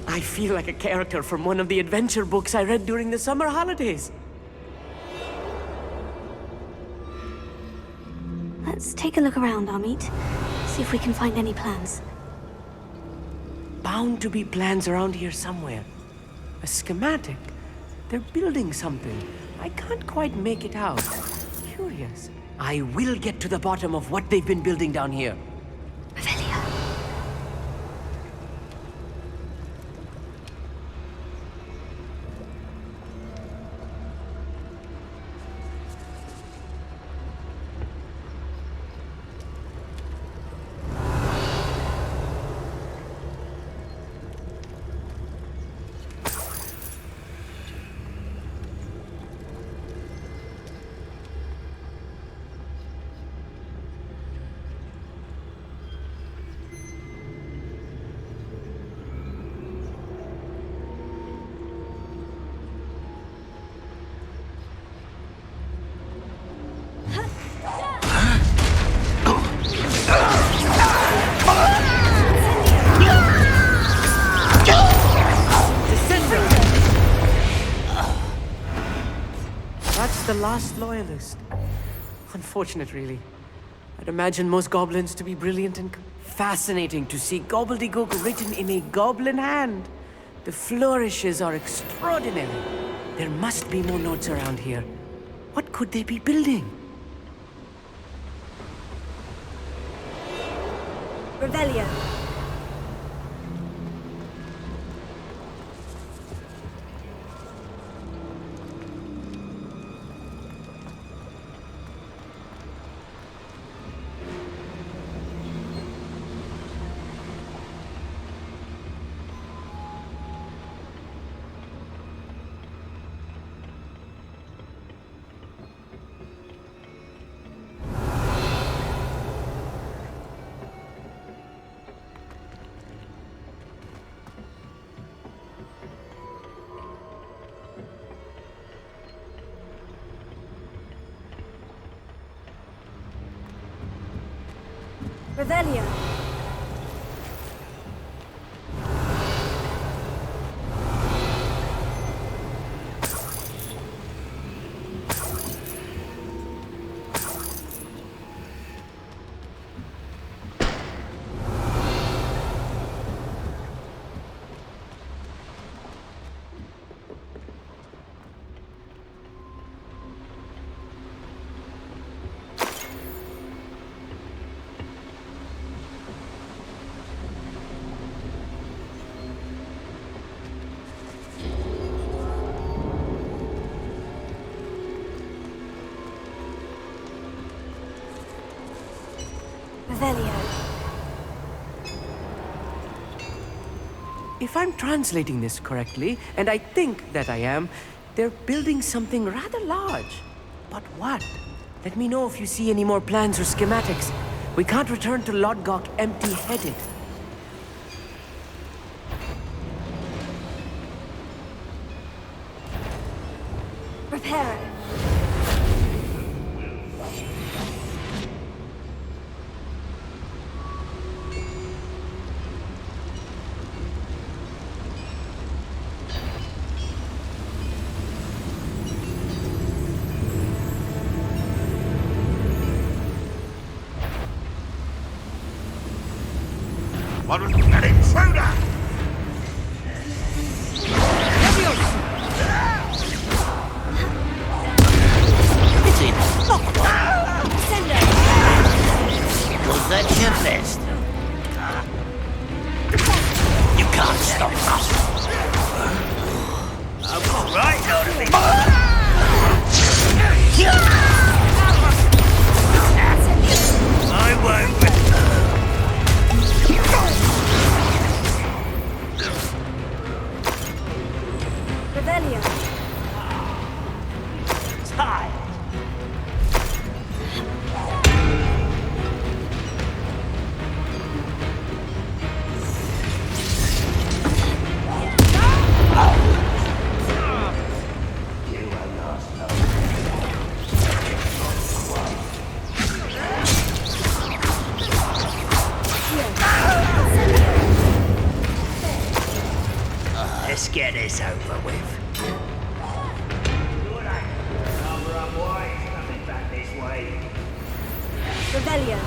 I feel like a character from one of the adventure books I read during the summer holidays. Let's take a look around, Amit. See if we can find any plans. Bound to be plans around here somewhere. A schematic. They're building something. I can't quite make it out. Curious. I will get to the bottom of what they've been building down here. Revelio. The last loyalist. Unfortunate, really. I'd imagine most goblins to be brilliant and fascinating to see gobbledygook written in a goblin hand. The flourishes are extraordinary. There must be more notes around here. What could they be building? Revelio. Revelio. If I'm translating this correctly, and I think that I am, they're building something rather large. But what? Let me know if you see any more plans or schematics. We can't return to Lodgok empty-headed. Prepare. What was an intruder? It's in. Was that your best? You can't stop us. Right, Lord of I won't. Revelio. Tired. Let's get this over with. Coming back this way. Revelio.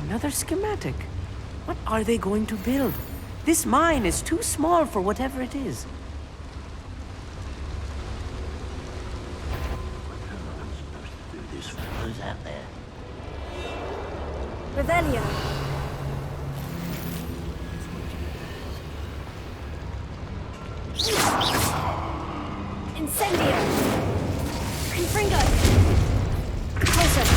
Another schematic. What are they going to build? This mine is too small for whatever it is. This fellow's out there. Revelio. Incendio. Confringo. Closer.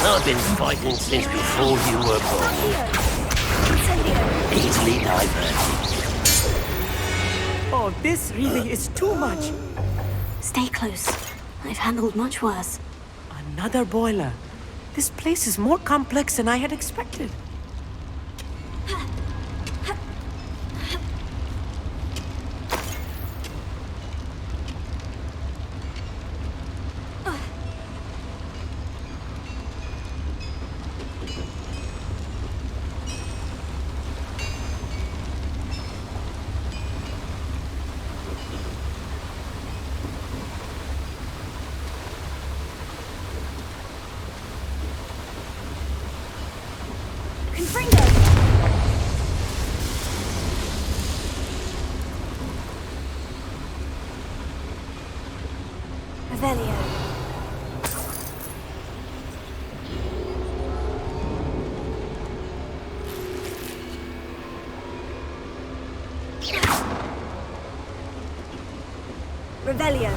I've been fighting since before you were born. Easily diverted. Oh, this really is too much. Stay close. I've handled much worse. Another boiler. This place is more complex than I had expected. Confringo. Revelio. Revelio.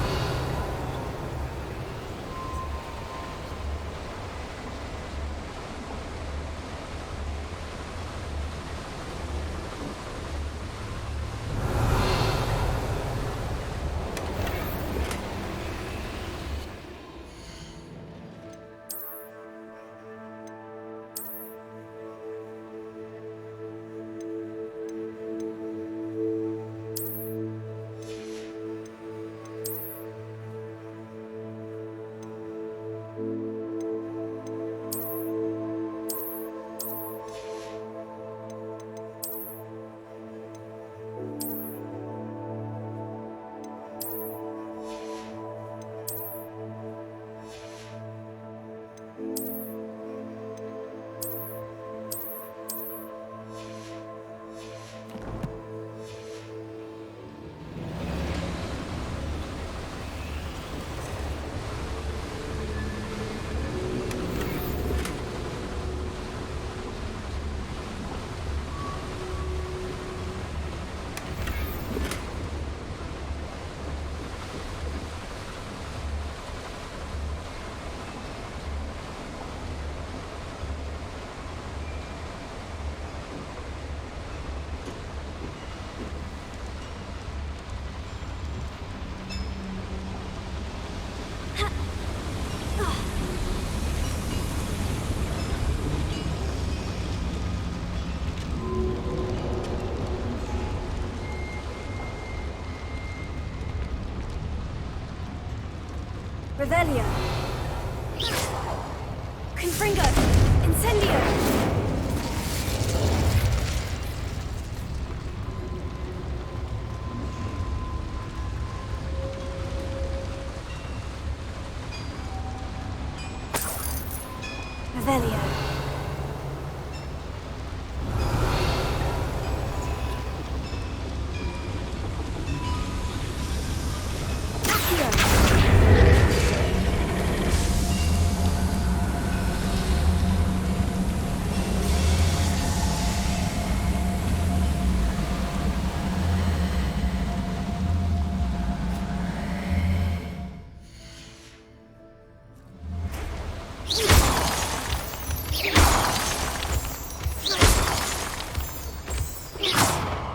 Revelio. Confringo. Incendio. Revelio.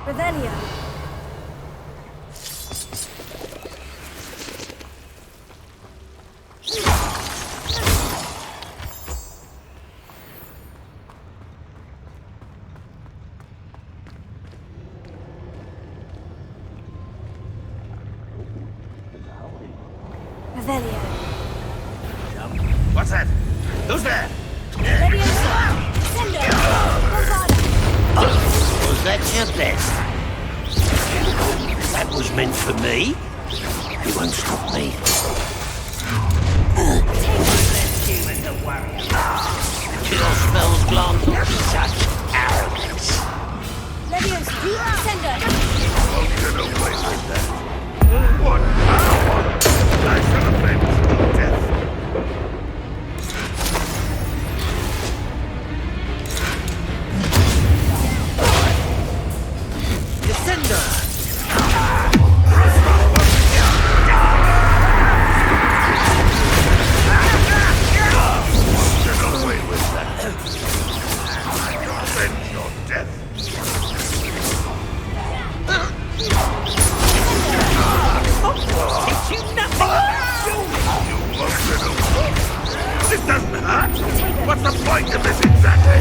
Revelio. Revelio. What's that? Who's there? Leviosa. Sendo. Rosada. Was that your best? That was meant for me. You won't stop me. Less human to worry about. Chill spells glance with such arrogance. Leviosa. Sendo. I'll get away with that. What power! I shall avenge death. Descender! Get away with that. I can avenge your death. Teach you nothing! You won't get away. This doesn't hurt. What's the point of this exactly?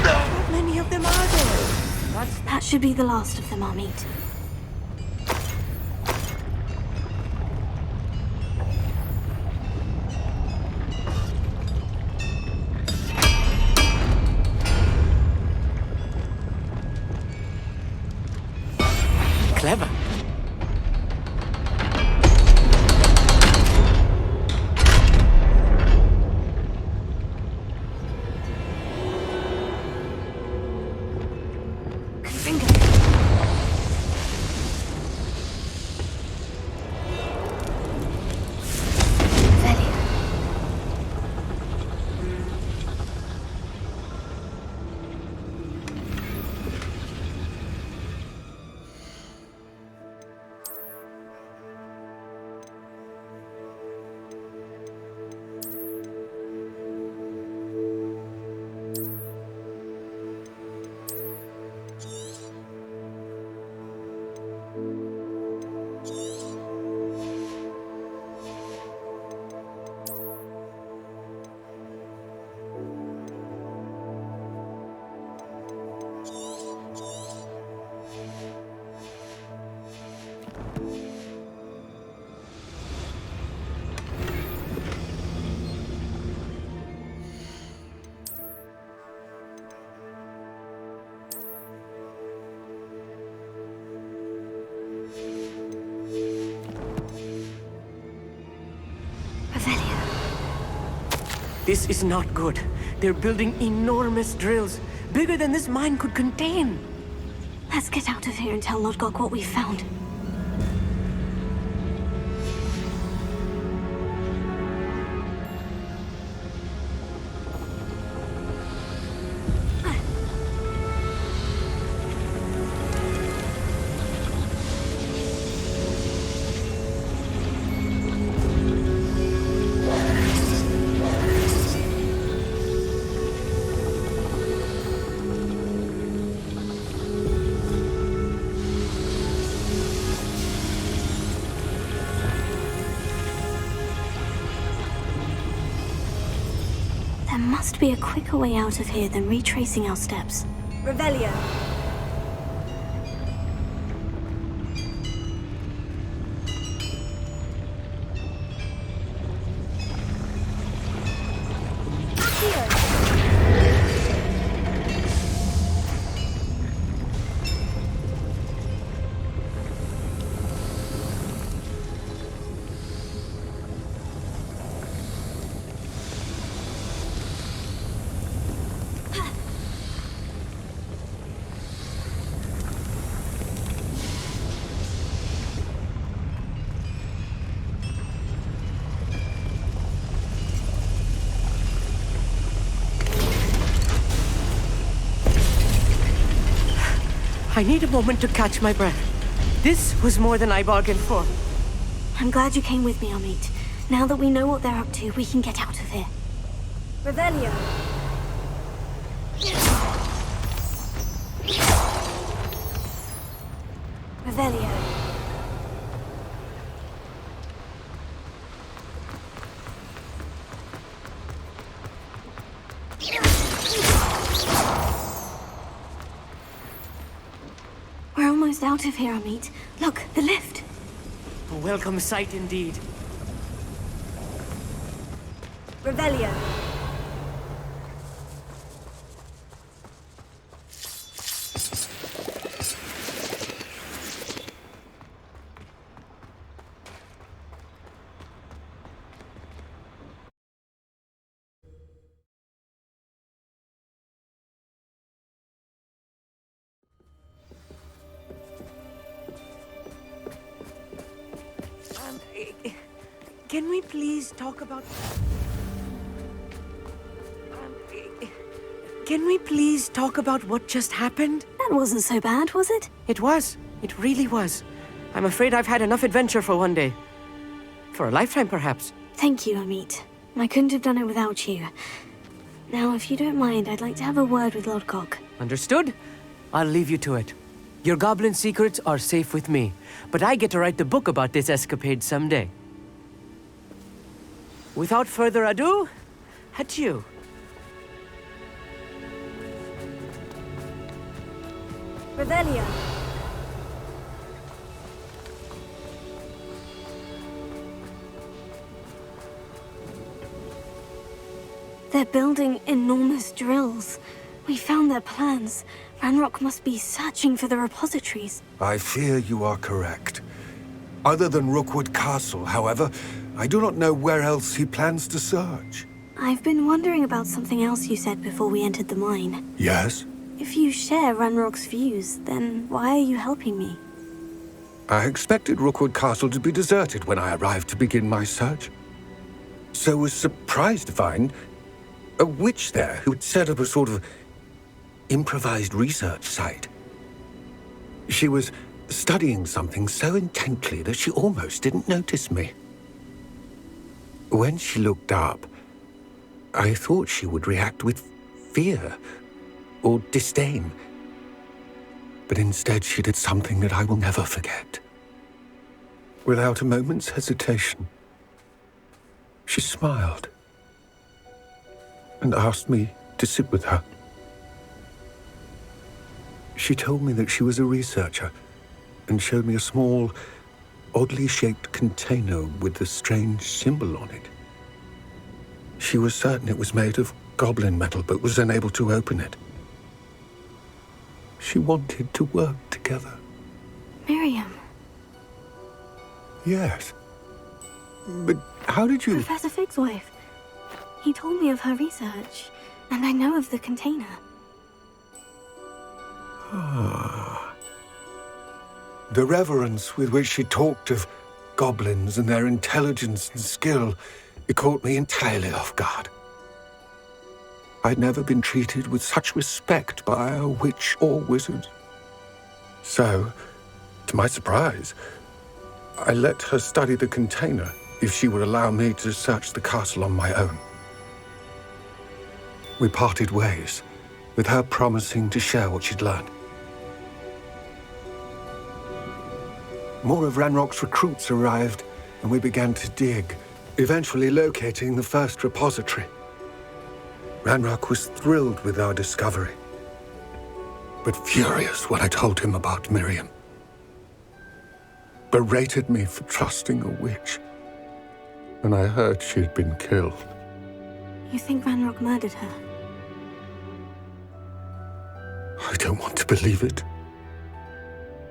How many of them are there? That should be the last of them I'll meet. Clever. Confringo. Revelio. This is not good. They're building enormous drills, bigger than this mine could contain. Let's get out of here and tell Lodgok what we found. There must be a quicker way out of here than retracing our steps. Revelio. I need a moment to catch my breath. This was more than I bargained for. I'm glad you came with me, Amit. Now that we know what they're up to, we can get out of here. Revelio. Revelio. We're almost out of here, Amit. Look, the lift. A welcome sight indeed. Revelio. Can we please talk about... Can we please talk about what just happened? That wasn't so bad, was it? It was. It really was. I'm afraid I've had enough adventure for one day. For a lifetime, perhaps. Thank you, Amit. I couldn't have done it without you. Now, if you don't mind, I'd like to have a word with Lodgok. Understood? I'll leave you to it. Your goblin secrets are safe with me, but I get to write the book about this escapade someday. Without further ado, adieu. Revelio. They're building enormous drills. We found their plans. Ranrock must be searching for the repositories. I fear you are correct. Other than Rookwood Castle, however, I do not know where else he plans to search. I've been wondering about something else you said before we entered the mine. Yes? If you share Ranrock's views, then why are you helping me? I expected Rookwood Castle to be deserted when I arrived to begin my search. So was surprised to find a witch there who had set up a sort of improvised research site. She was studying something so intently that she almost didn't notice me. When she looked up, I thought she would react with fear or disdain. But instead she did something that I will never forget. Without a moment's hesitation, she smiled and asked me to sit with her. She told me that she was a researcher and showed me a small, oddly shaped container with a strange symbol on it. She was certain it was made of goblin metal, but was unable to open it. She wanted to work together. Miriam. Yes. But how did you... Professor Fig's wife. He told me of her research, and I know of the container. Ah. The reverence with which she talked of goblins and their intelligence and skill, it caught me entirely off guard. I'd never been treated with such respect by a witch or wizard. So, to my surprise, I let her study the container if she would allow me to search the castle on my own. We parted ways, with her promising to share what she'd learned. More of Ranrock's recruits arrived, and we began to dig, eventually locating the first repository. Ranrock was thrilled with our discovery, but furious when I told him about Miriam. Berated me for trusting a witch, and I heard she'd been killed. You think Ranrock murdered her? I don't want to believe it,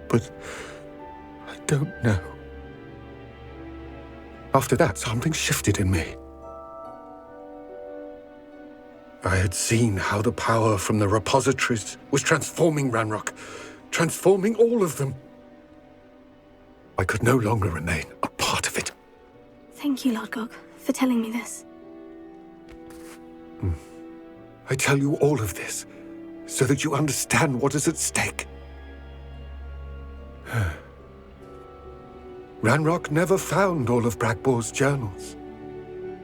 but I don't know. After that, something shifted in me. I had seen how the power from the repositories was transforming Ranrock, transforming all of them. I could no longer remain a part of it. Thank you, Lodgok, for telling me this. I tell you all of this so that you understand what is at stake. Ranrock never found all of Bragbor's journals.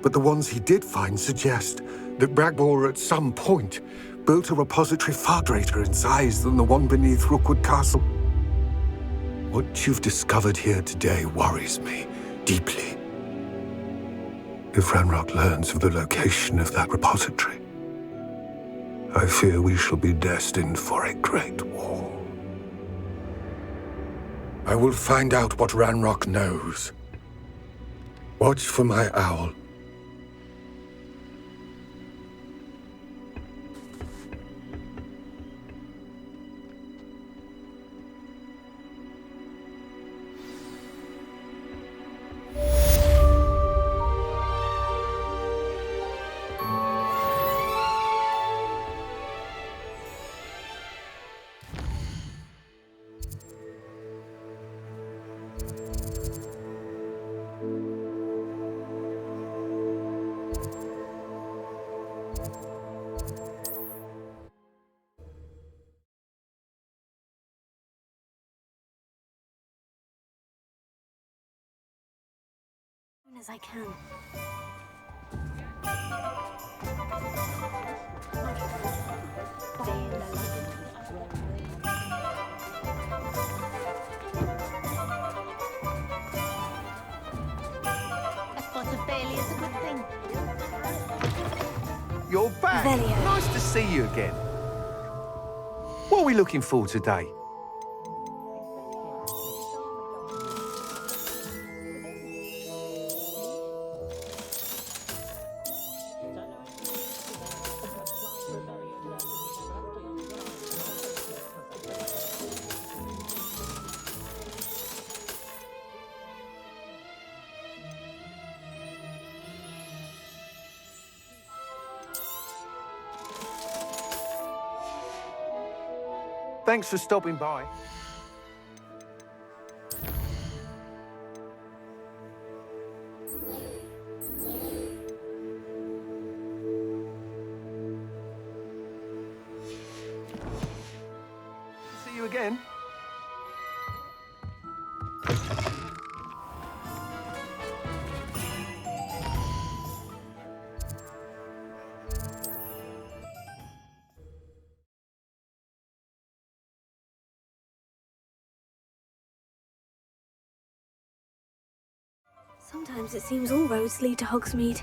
But the ones he did find suggest that Bragbor at some point built a repository far greater in size than the one beneath Rookwood Castle. What you've discovered here today worries me deeply. If Ranrock learns of the location of that repository, I fear we shall be destined for a great war. I will find out what Ranrock knows. Watch for my owl. As I can. You're back. Velio. Nice to see you again. What are we looking for today? Thanks for stopping by. See you again. Sometimes it seems all roads lead to Hogsmeade.